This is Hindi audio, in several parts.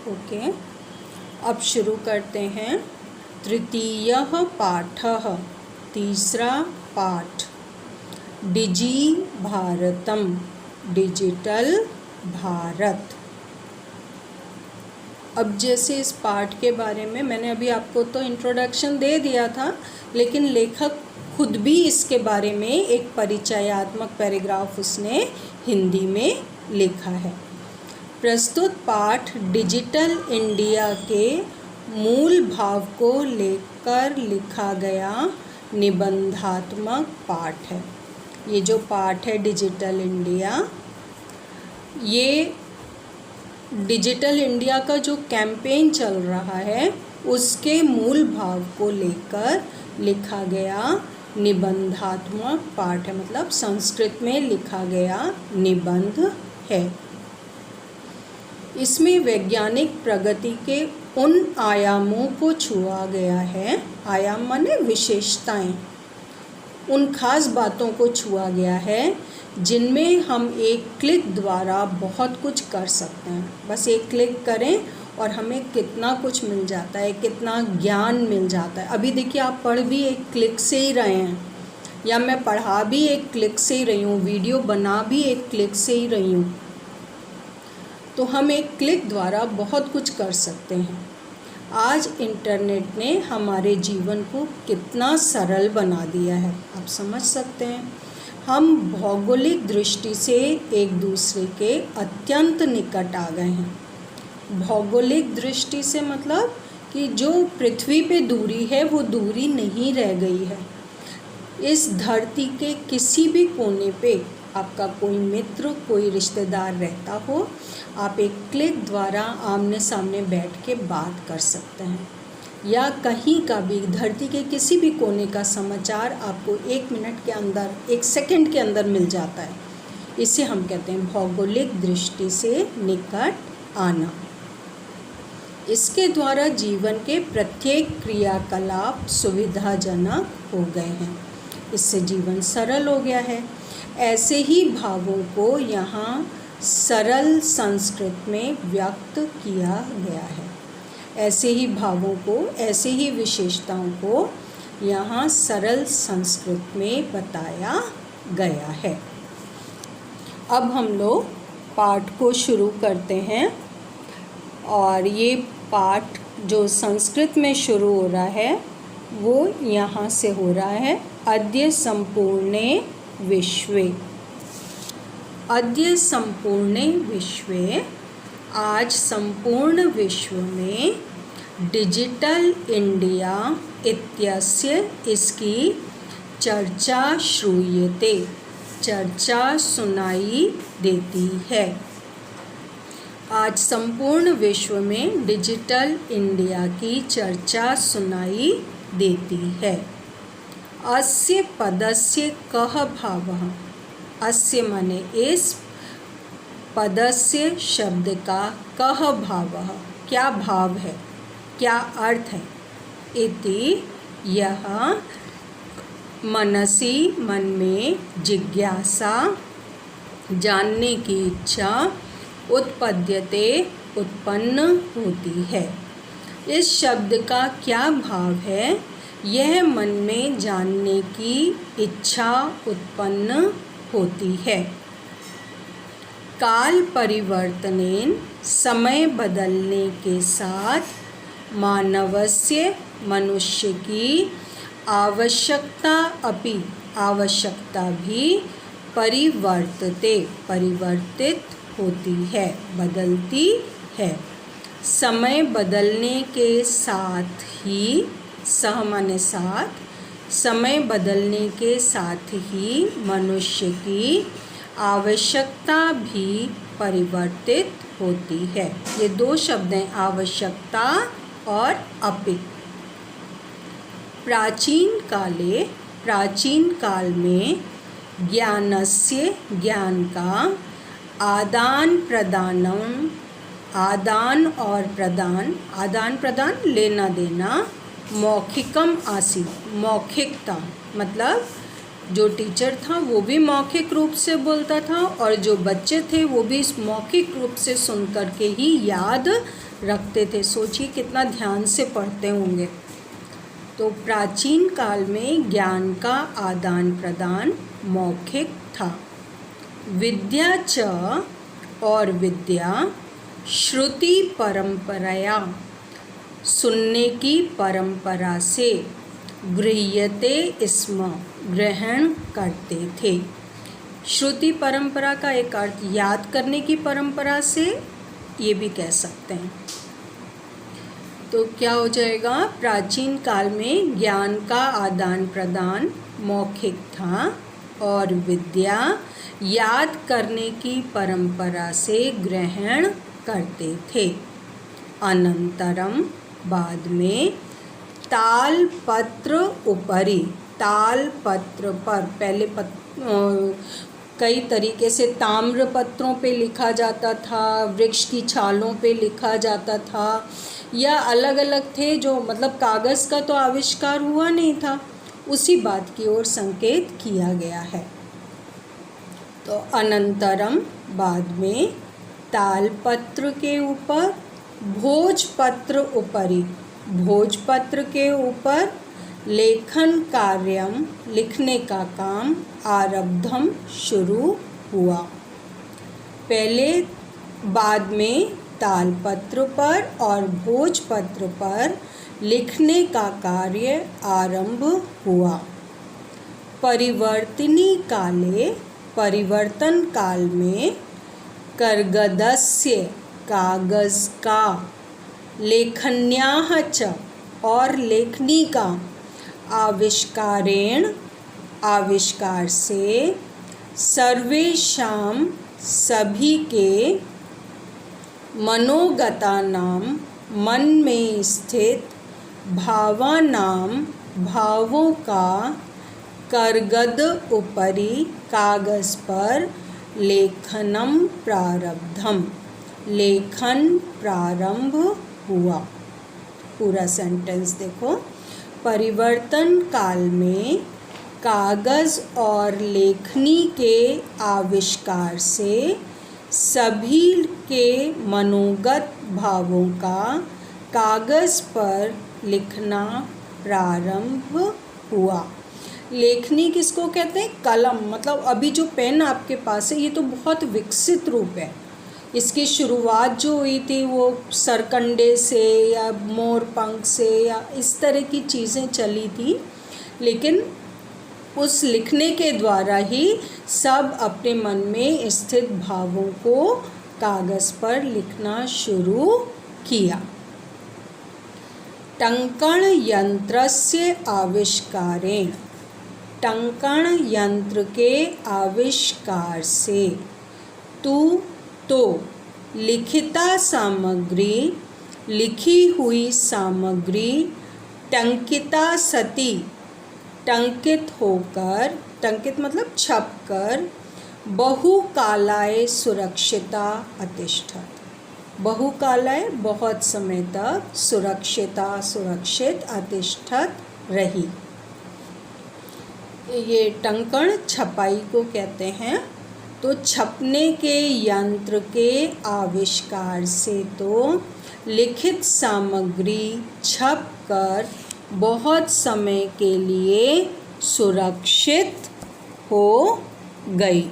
ओके, अब शुरू करते हैं। तृतीयः पाठः, तीसरा पाठ, डिजी भारतम, डिजिटल भारत। अब जैसे इस पाठ के बारे में मैंने अभी आपको तो इंट्रोडक्शन दे दिया था, लेकिन लेखक खुद भी इसके बारे में एक परिचयात्मक पैराग्राफ उसने हिंदी में लिखा है। प्रस्तुत पाठ डिजिटल इंडिया के मूल भाव को लेकर लिखा गया निबंधात्मक पाठ है। ये जो पाठ है डिजिटल इंडिया, ये डिजिटल इंडिया का जो कैंपेन चल रहा है उसके मूल भाव को लेकर लिखा गया निबंधात्मक पाठ है, मतलब संस्कृत में लिखा गया निबंध है। इसमें वैज्ञानिक प्रगति के उन आयामों को छुआ गया है, आयाम माने विशेषताएं, उन खास बातों को छुआ गया है जिनमें हम एक क्लिक द्वारा बहुत कुछ कर सकते हैं। बस एक क्लिक करें और हमें कितना कुछ मिल जाता है, कितना ज्ञान मिल जाता है। अभी देखिए, आप पढ़ भी एक क्लिक से ही रहे हैं, या मैं पढ़ा भी एक क्लिक से ही रही हूँ, वीडियो बना भी एक क्लिक से ही रही हूँ। तो हम एक क्लिक द्वारा बहुत कुछ कर सकते हैं। आज इंटरनेट ने हमारे जीवन को कितना सरल बना दिया है, आप समझ सकते हैं। हम भौगोलिक दृष्टि से एक दूसरे के अत्यंत निकट आ गए हैं। भौगोलिक दृष्टि से मतलब कि जो पृथ्वी पे दूरी है वो दूरी नहीं रह गई है। इस धरती के किसी भी कोने पे आपका कोई मित्र, कोई रिश्तेदार रहता हो, आप एक क्लिक द्वारा आमने सामने बैठ के बात कर सकते हैं, या कहीं का भी धरती के किसी भी कोने का समाचार आपको 1 मिनट के अंदर, 1 सेकंड के अंदर मिल जाता है। इसे हम कहते हैं भौगोलिक दृष्टि से निकट आना। इसके द्वारा जीवन के प्रत्येक क्रियाकलाप सुविधाजनक हो गए हैं। इससे जीवन सरल हो गया है। ऐसे ही भावों को यहाँ सरल संस्कृत में व्यक्त किया गया है। ऐसे ही भावों को, ऐसे ही विशेषताओं को यहाँ सरल संस्कृत में बताया गया है। अब हम लोग पाठ को शुरू करते हैं, और ये पाठ जो संस्कृत में शुरू हो रहा है वो यहाँ से हो रहा है। अद्य संपूर्णे विश्वे, अद्य संपूर्णे विश्वे, आज संपूर्ण विश्व में डिजिटल इंडिया इत्यस्य, इसकी चर्चा श्रूयते, चर्चा सुनाई देती है। आज संपूर्ण विश्व में डिजिटल इंडिया की चर्चा सुनाई देती है। अस्य पदस्य कः भावः, अस्य माने इस, पदस्य शब्द का कः भावः, क्या भाव है, क्या अर्थ है। इति, यह, मनसी, मन में, जिज्ञासा, जानने की इच्छा, उत्पद्यते, उत्पन्न होती है। इस शब्द का क्या भाव है, यह मन में जानने की इच्छा उत्पन्न होती है। काल परिवर्तनेन, समय बदलने के साथ, मानवस्य, मनुष्य की, आवश्यकता अपि, आवश्यकता भी, परिवर्तते, परिवर्तित होती है, बदलती है। समय बदलने के साथ ही, सह माने साथ, समय बदलने के साथ ही मनुष्य की आवश्यकता भी परिवर्तित होती है। ये 2 शब्द हैं, आवश्यकता और अपि। प्राचीन काले, प्राचीन काल में, ज्ञानस्य, ज्ञान का, आदान प्रदानम, आदान और प्रदान, आदान प्रदान लेना देना, मौखिकम आसीत्, मौखिकता मतलब जो टीचर था वो भी मौखिक रूप से बोलता था और जो बच्चे थे वो भी इस मौखिक रूप से सुन कर के ही याद रखते थे। सोचिए कितना ध्यान से पढ़ते होंगे। तो प्राचीन काल में ज्ञान का आदान प्रदान मौखिक था। विद्या च और विद्या श्रुति परंपराया सुनने की परंपरा से गृह्यते स्म ग्रहण करते थे। श्रुति परंपरा का एक अर्थ याद करने की परंपरा से ये भी कह सकते हैं। तो क्या हो जाएगा, प्राचीन काल में ज्ञान का आदान प्रदान मौखिक था और विद्या याद करने की परंपरा से ग्रहण करते थे। अनंतरम बाद में तालपत्र उपरि, तालपत्र पर पहले कई तरीके से ताम्र पत्रों पे लिखा जाता था, वृक्ष की छालों पे लिखा जाता था, या अलग अलग थे जो मतलब कागज़ का तो आविष्कार हुआ नहीं था, उसी बात की ओर संकेत किया गया है। तो अनंतरम बाद में तालपत्र के ऊपर भोजपत्र उपरि, भोजपत्र के ऊपर लेखन कार्यम लिखने का काम आरब्धम शुरू हुआ। पहले बाद में तालपत्र पर और भोजपत्र पर लिखने का कार्य आरंभ हुआ। परिवर्तिनी काले, परिवर्तन काल में कर्गदस्य कागज़ का, लेखन्याः च और लेखनी का, आविष्कारेण आविष्कार से, सर्वेषां सभी के, मनोगतानां मन में स्थित, भावानां भावों का, कर्गद उपरि कागज़ पर, लेखनम प्रारब्धम लेखन प्रारंभ हुआ। पूरा सेंटेंस देखो। परिवर्तन काल में कागज़ और लेखनी के आविष्कार से सभी के मनोगत भावों का कागज़ पर लिखना प्रारंभ हुआ। लेखनी किसको कहते हैं? कलम। मतलब अभी जो पेन आपके पास है ये तो बहुत विकसित रूप है। इसकी शुरुआत जो हुई थी वो सरकंडे से या मोर पंख से या इस तरह की चीज़ें चली थी, लेकिन उस लिखने के द्वारा ही सब अपने मन में स्थित भावों को कागज़ पर लिखना शुरू किया। टंकण यंत्रस्य आविष्कारेण, टंकण यंत्र के आविष्कार से, तो लिखिता सामग्री, लिखी हुई सामग्री, टंकिता सती, टंकित होकर, टंकित मतलब छपकर, बहुकालाय सुरक्षिता अतिष्ठत, बहुकालाय बहुत समय तक, सुरक्षिता सुरक्षित, अतिष्ठत रही। ये टंकण छपाई को कहते हैं। तो छपने के यंत्र के आविष्कार से तो लिखित सामग्री छपकर बहुत समय के लिए सुरक्षित हो गई।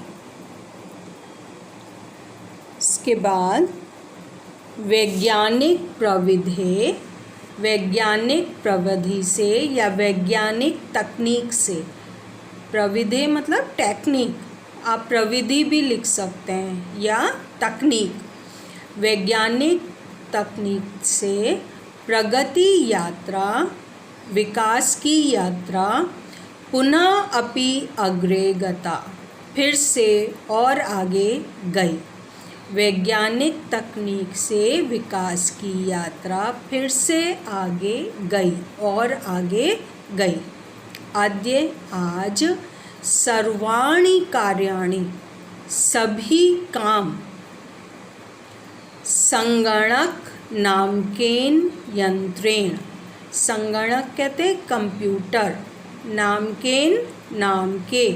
इसके बाद वैज्ञानिक प्रविधि, वैज्ञानिक प्रविधि से या वैज्ञानिक तकनीक से, प्रविधि मतलब टेक्निक, आप प्रविधि भी लिख सकते हैं या तकनीक। वैज्ञानिक तकनीक से प्रगति यात्रा, विकास की यात्रा, पुनः अपि अग्रे गता, फिर से और आगे गई। वैज्ञानिक तकनीक से विकास की यात्रा फिर से आगे गई और आगे गई। अद्य आज, सर्वाणि कार्याणि सभी काम, संगणक नामकेन यंत्रेण, संगणक कहते कंप्यूटर, नामकेन नाम के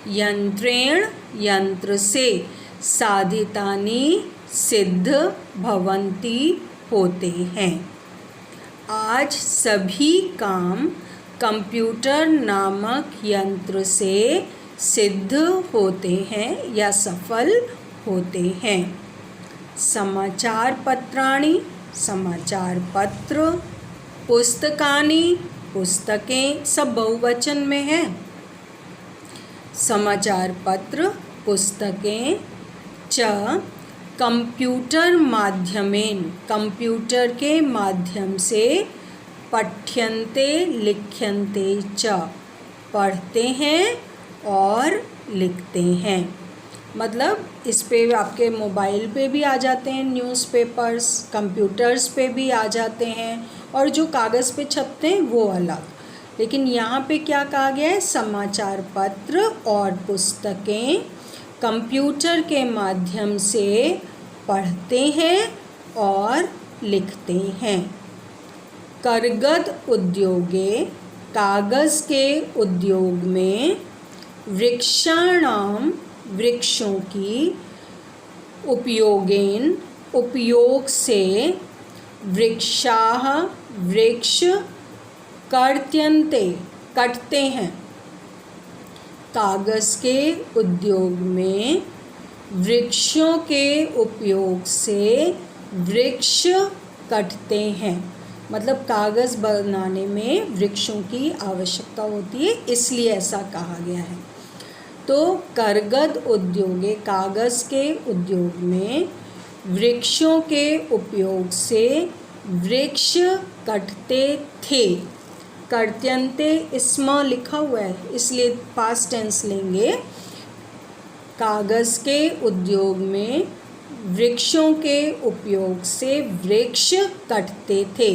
यंत्रेण यंत्र से साधितानि सिद्ध भवन्ति होते हैं। आज सभी काम कंप्यूटर नामक यंत्र से सिद्ध होते हैं या सफल होते हैं। समाचार पत्राणि समाचार पत्र, पुस्तकानि पुस्तकें, सब बहुवचन में है। समाचार पत्र पुस्तकें च कंप्यूटर माध्यमेन कंप्यूटर के माध्यम से पठ्यन्ते लिख्यन्ते च पढ़ते हैं और लिखते हैं। मतलब इस पे आपके मोबाइल पे भी आ जाते हैं न्यूज़पेपर्स, कंप्यूटर्स पे भी आ जाते हैं, और जो कागज़ पे छपते हैं वो अलग। लेकिन यहाँ पे क्या कहा गया है, समाचार पत्र और पुस्तकें कंप्यूटर के माध्यम से पढ़ते हैं और लिखते हैं। करगद उद्योगे कागज़ के उद्योग में वृक्षाणाम वृक्षों की उपयोगेन उपयोग से वृक्षाः वृक्ष कर्त्यन्ते कटते हैं। कागज़ के उद्योग में वृक्षों के उपयोग से वृक्ष कटते हैं। मतलब कागज़ बनाने में वृक्षों की आवश्यकता होती है, इसलिए ऐसा कहा गया है। तो करगद उद्योगे कागज़ के उद्योग में वृक्षों के उपयोग से वृक्ष कटते थे। कर्त्यन्ते इसमें लिखा हुआ है, इसलिए पास्ट टेंस लेंगे। कागज़ के उद्योग में वृक्षों के उपयोग से वृक्ष कटते थे।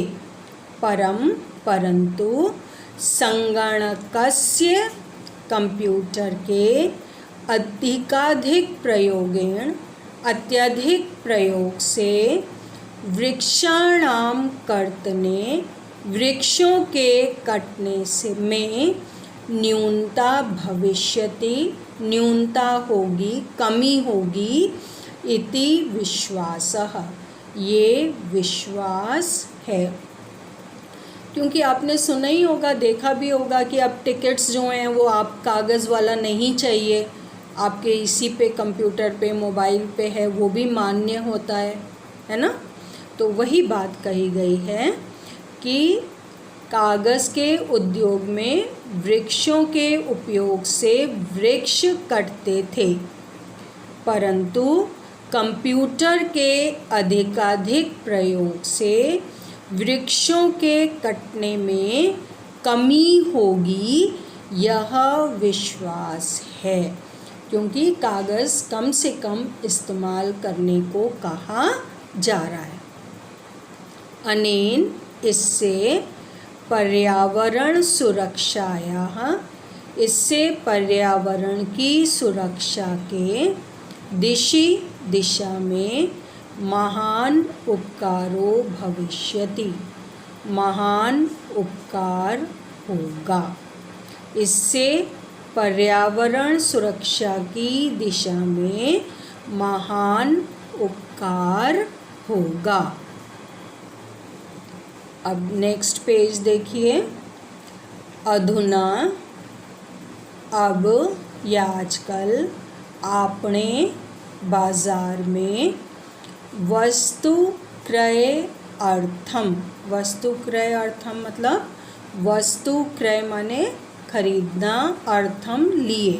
परंतु संगणकस्य कंप्यूटर के अत्यधिक प्रयोग से वृक्षाणाम कर्तने वृक्षों के कटने से में न्यूनता भविष्यति न्यूनता होगी, कमी होगी। इति विश्वासः ये विश्वास है। क्योंकि आपने सुना ही होगा, देखा भी होगा कि अब टिकट्स जो हैं वो आप कागज़ वाला नहीं चाहिए, आपके इसी पे कंप्यूटर पे मोबाइल पे है, वो भी मान्य होता है ना। तो वही बात कही गई है कि कागज़ के उद्योग में वृक्षों के उपयोग से वृक्ष कटते थे, परंतु कंप्यूटर के अधिकाधिक प्रयोग से वृक्षों के कटने में कमी होगी, यह विश्वास है। क्योंकि कागज़ कम से कम इस्तेमाल करने को कहा जा रहा है। अनेन इससे पर्यावरण सुरक्षायाः इससे पर्यावरण की सुरक्षा के दिशा में महान उपकारो भविष्यति महान उपकार होगा। इससे पर्यावरण सुरक्षा की दिशा में महान उपकार होगा। अब नेक्स्ट पेज देखिए। अधुना अब या आजकल आपने बाज़ार में वस्तु क्रय अर्थम मतलब वस्तु क्रय माने खरीदना, अर्थम लिए।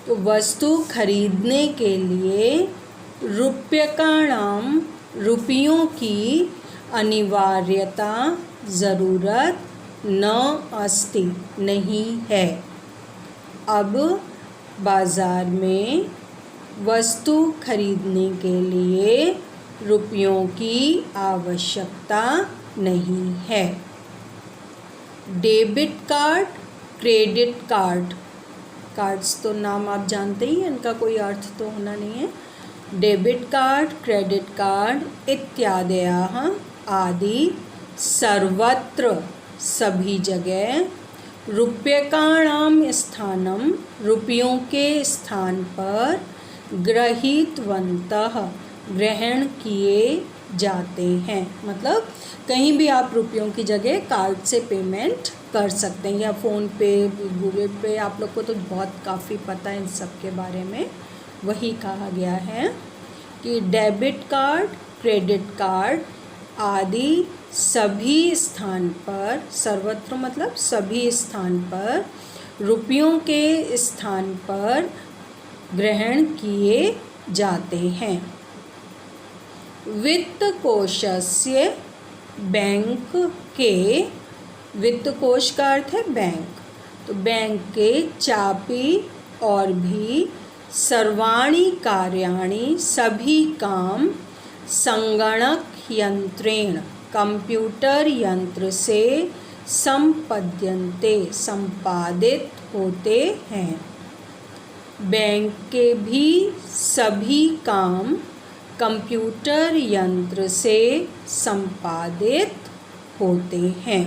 तो वस्तु खरीदने के लिए रूप्यकाणाम रुपयों की अनिवार्यता ज़रूरत न अस्ति नहीं है। अब बाज़ार में वस्तु खरीदने के लिए रुपयों की आवश्यकता नहीं है। Debit card, credit card, cards तो नाम आप जानते ही हैं, इनका कोई अर्थ तो होना नहीं है। डेबिट कार्ड, क्रेडिट कार्ड इत्यादयः आदि सर्वत्र सभी जगह रूप्यकाणां स्थानं, रुपयों के स्थान पर, गृहीतवन्तः, ग्रहण किए जाते हैं। मतलब कहीं भी आप रुपयों की जगह कार्ड से पेमेंट कर सकते हैं, या फ़ोन पे, गूगल पे, आप लोग को तो बहुत काफ़ी पता है इन सब के बारे में। वही कहा गया है कि डेबिट कार्ड, क्रेडिट कार्ड आदि सभी स्थान पर, सर्वत्र मतलब सभी स्थान पर, रुपयों के स्थान पर ग्रहण किए जाते हैं। वित्त कोशस्य, बैंक के, वित्त कोश का अर्थ है बैंक, तो बैंक के चापी और भी सर्वाणि कार्याणि, सभी काम, संगणक यंत्रेण, कंप्यूटर यंत्र से, संपद्यन्ते, संपादित होते हैं। बैंक के भी सभी काम कंप्यूटर यंत्र से संपादित होते हैं।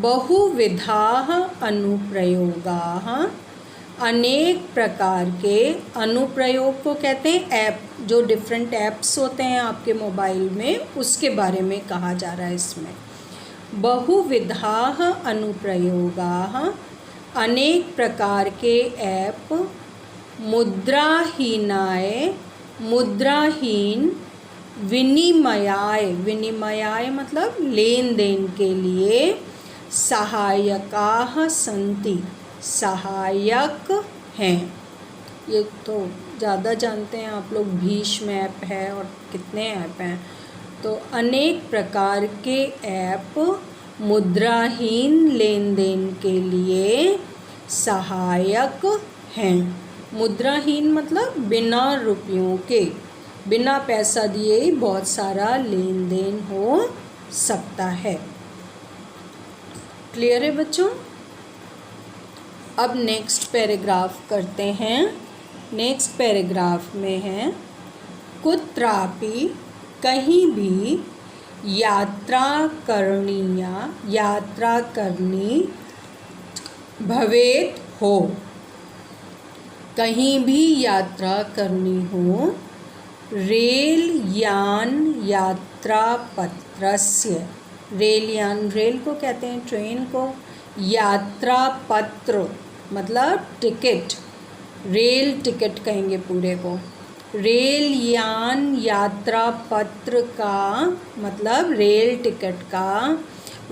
बहुविधाः अनुप्रयोगाः, अनेक प्रकार के, अनुप्रयोग को कहते हैं ऐप, जो डिफरेंट ऐप्स होते हैं आपके मोबाइल में, उसके बारे में कहा जा रहा है इसमें। बहुविधाः अनुप्रयोगाः, अनेक प्रकार के ऐप, मुद्राहीनाय, मुद्राहीन, विनिमयाय, विनिमयाय मतलब लेन देन के लिए, सहायकाः सन्ति, सहायक हैं। ये तो ज़्यादा जानते हैं आप लोग, भीष्म ऐप है और कितने ऐप हैं। तो अनेक प्रकार के ऐप मुद्राहीन लेन देन के लिए सहायक हैं। मुद्राहीन मतलब बिना रुपयों के, बिना पैसा दिए ही बहुत सारा लेन देन हो सकता है। क्लियर है बच्चों? अब नेक्स्ट पैराग्राफ करते हैं। नेक्स्ट पैराग्राफ में है, कुत्रापि, कहीं भी, यात्रा करणीया, यात्रा करनी, भवेत हो, कहीं भी यात्रा करनी हो, रेल यान यात्रा पत्रस्य, रेल यान, रेल को कहते हैं ट्रेन को, यात्रा पत्र मतलब टिकट, रेल टिकट कहेंगे पूरे को। रेल यान यात्रा पत्र का मतलब रेल टिकट का,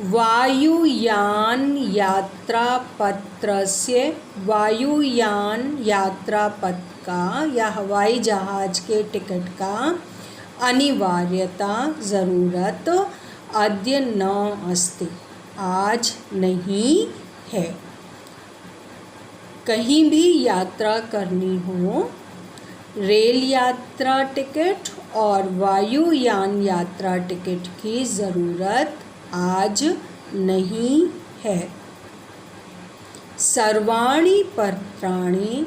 वायुयान यात्रा पत्रस्य, वायुयान यात्रा पत्र का या हवाई जहाज के टिकट का, अनिवार्यता ज़रूरत, अद्य न अस्ति, आज नहीं है। कहीं भी यात्रा करनी हो, रेल यात्रा टिकट और वायुयान यात्रा टिकट की ज़रूरत आज नहीं है। सर्वाणि पत्राणि,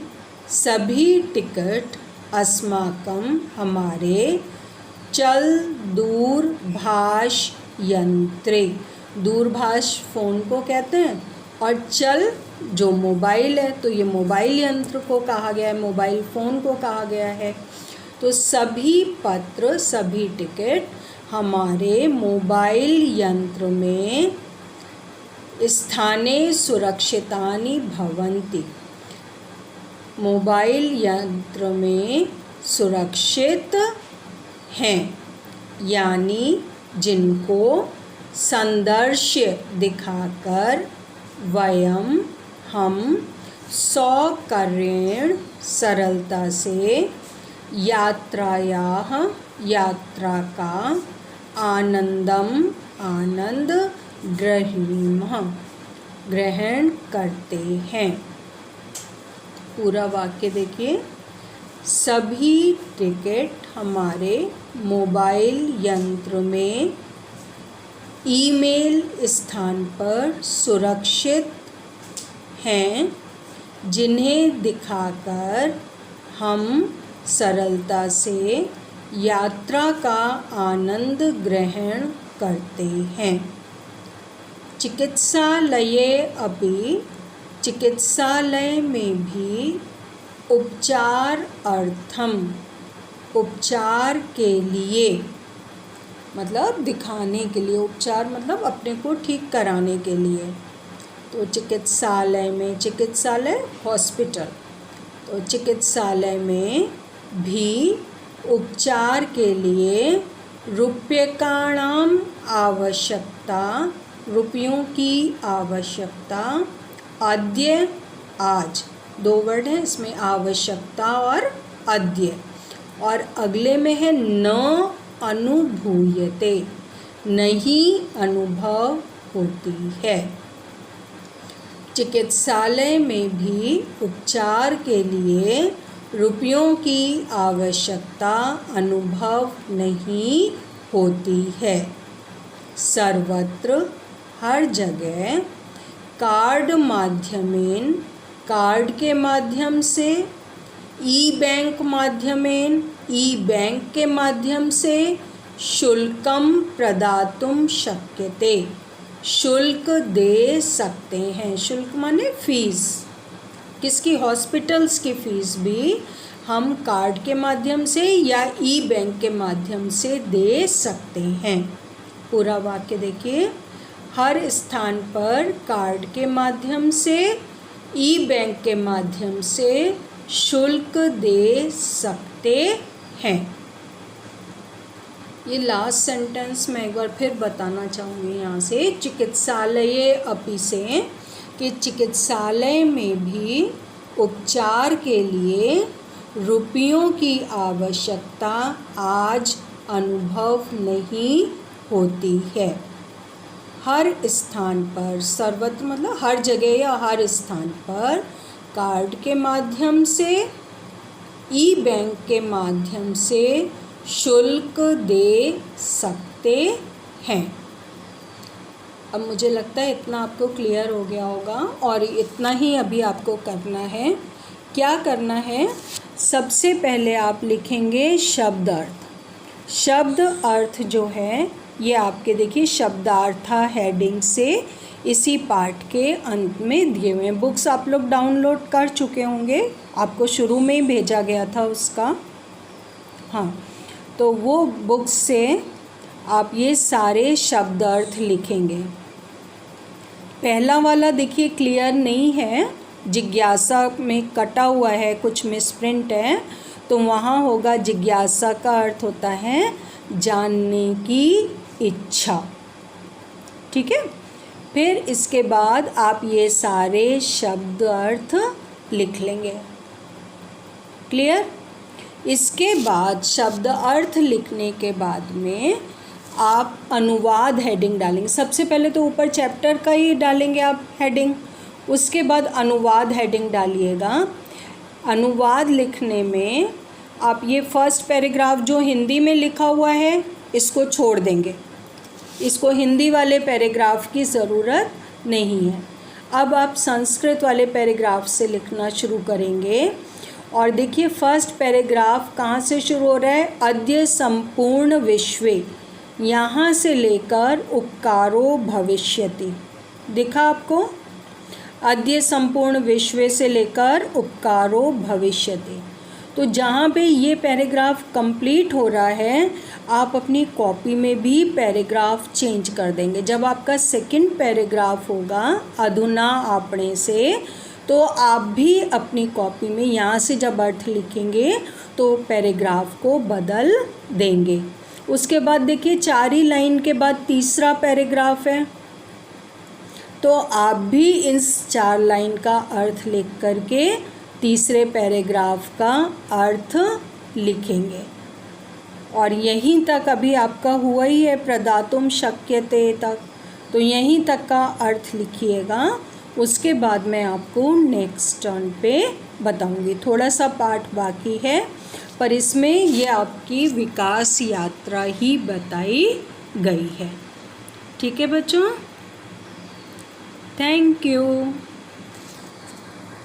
सभी टिकट, अस्माकं हमारे, चल दूरभाष यंत्रे, दूरभाष फ़ोन को कहते हैं, और चल जो मोबाइल है, तो ये मोबाइल यंत्र को कहा गया है, मोबाइल फ़ोन को कहा गया है। तो सभी पत्र, सभी टिकट हमारे मोबाइल यंत्र में स्थाने सुरक्षितानि भवन्ति, मोबाइल यंत्र में सुरक्षित हैं, यानी जिनको संदर्श्य दिखाकर वयम हम सौकर्येण सरलता से यात्रायाः यात्रा का आनंदम आनंद गृहीमः ग्रहण करते हैं। पूरा वाक्य देखिए, सभी टिकट हमारे मोबाइल यंत्र में ईमेल स्थान पर सुरक्षित हैं, जिन्हें दिखाकर हम सरलता से यात्रा का आनंद ग्रहण करते हैं। चिकित्सालये अपि, चिकित्सालय में भी, उपचारार्थम, उपचार के लिए, मतलब दिखाने के लिए, उपचार मतलब अपने को ठीक कराने के लिए। तो चिकित्सालय में, चिकित्सालय हॉस्पिटल, तो चिकित्सालय में भी उपचार के लिए रूप्यकाणाम आवश्यकता, रुपयों की आवश्यकता, अद्य आज, दो वर्ड है इसमें, आवश्यकता और अद्य, और अगले में है न अनुभूयते, नहीं अनुभव होती है। चिकित्सालय में भी उपचार के लिए रुपयों की आवश्यकता अनुभव नहीं होती है। सर्वत्र, हर जगह, कार्ड माध्यमेन, कार्ड के माध्यम से, ई बैंक माध्यमेन, ई बैंक के माध्यम से, शुल्कम प्रदातुम शक्यते, शुल्क दे सकते हैं। शुल्क माने फीस, किसकी, हॉस्पिटल्स की फ़ीस भी हम कार्ड के माध्यम से या ई बैंक के माध्यम से दे सकते हैं। पूरा वाक्य देखिए, हर स्थान पर कार्ड के माध्यम से, ई बैंक के माध्यम से शुल्क दे सकते हैं। ये लास्ट सेंटेंस मैं एक बार फिर बताना चाहूँगी यहाँ से, चिकित्सालये अपि से, कि चिकित्सालय में भी उपचार के लिए रुपयों की आवश्यकता आज अनुभव नहीं होती है। हर स्थान पर, सर्वत्र मतलब हर जगह या हर स्थान पर, कार्ड के माध्यम से, ई बैंक के माध्यम से शुल्क दे सकते हैं। अब मुझे लगता है इतना आपको क्लियर हो गया होगा, और इतना ही अभी आपको करना है। क्या करना है, सबसे पहले आप लिखेंगे शब्द अर्थ। शब्द अर्थ जो है ये आपके देखिए शब्दार्था हेडिंग से इसी पार्ट के अंत में दिए हुए हैं। बुक्स आप लोग डाउनलोड कर चुके होंगे, आपको शुरू में ही भेजा गया था उसका, हाँ, तो वो बुक्स से आप ये सारे शब्द अर्थ लिखेंगे। पहला वाला देखिए क्लियर नहीं है, जिज्ञासा में कटा हुआ है, कुछ मिसप्रिंट है, तो वहाँ होगा जिज्ञासा का अर्थ होता है जानने की इच्छा, ठीक है। फिर इसके बाद आप ये सारे शब्द अर्थ लिख लेंगे, क्लियर। इसके बाद शब्द अर्थ लिखने के बाद में आप अनुवाद हेडिंग डालेंगे। सबसे पहले तो ऊपर चैप्टर का ही डालेंगे आप हेडिंग, उसके बाद अनुवाद हेडिंग डालिएगा। अनुवाद लिखने में आप ये फर्स्ट पैराग्राफ जो हिंदी में लिखा हुआ है इसको छोड़ देंगे, इसको हिंदी वाले पैराग्राफ की ज़रूरत नहीं है। अब आप संस्कृत वाले पैराग्राफ से लिखना शुरू करेंगे। और देखिए फर्स्ट पैराग्राफ कहाँ से शुरू हो रहा है, अद्य संपूर्ण विश्वे, यहाँ से लेकर उपकारो भविष्यति, दिखा आपको, अद्य संपूर्ण विश्वे से लेकर उपकारो भविष्यति। तो जहाँ पे ये पैराग्राफ कंप्लीट हो रहा है आप अपनी कॉपी में भी पैराग्राफ चेंज कर देंगे। जब आपका सेकंड पैराग्राफ होगा अधुना आपने से, तो आप भी अपनी कॉपी में यहाँ से जब अर्थ लिखेंगे तो पैराग्राफ को बदल देंगे। उसके बाद देखिए 4 ही लाइन के बाद तीसरा पैराग्राफ है, तो आप भी इस 4 लाइन का अर्थ लिख करके तीसरे पैराग्राफ का अर्थ लिखेंगे। और यहीं तक अभी आपका हुआ ही है प्रदातुम शक्यते तक, तो यहीं तक का अर्थ लिखिएगा। उसके बाद मैं आपको नेक्स्ट टर्न पे बताऊंगी। थोड़ा सा पार्ट बाकी है पर इसमें ये आपकी विकास यात्रा ही बताई गई है। ठीक है बच्चों, थैंक यू।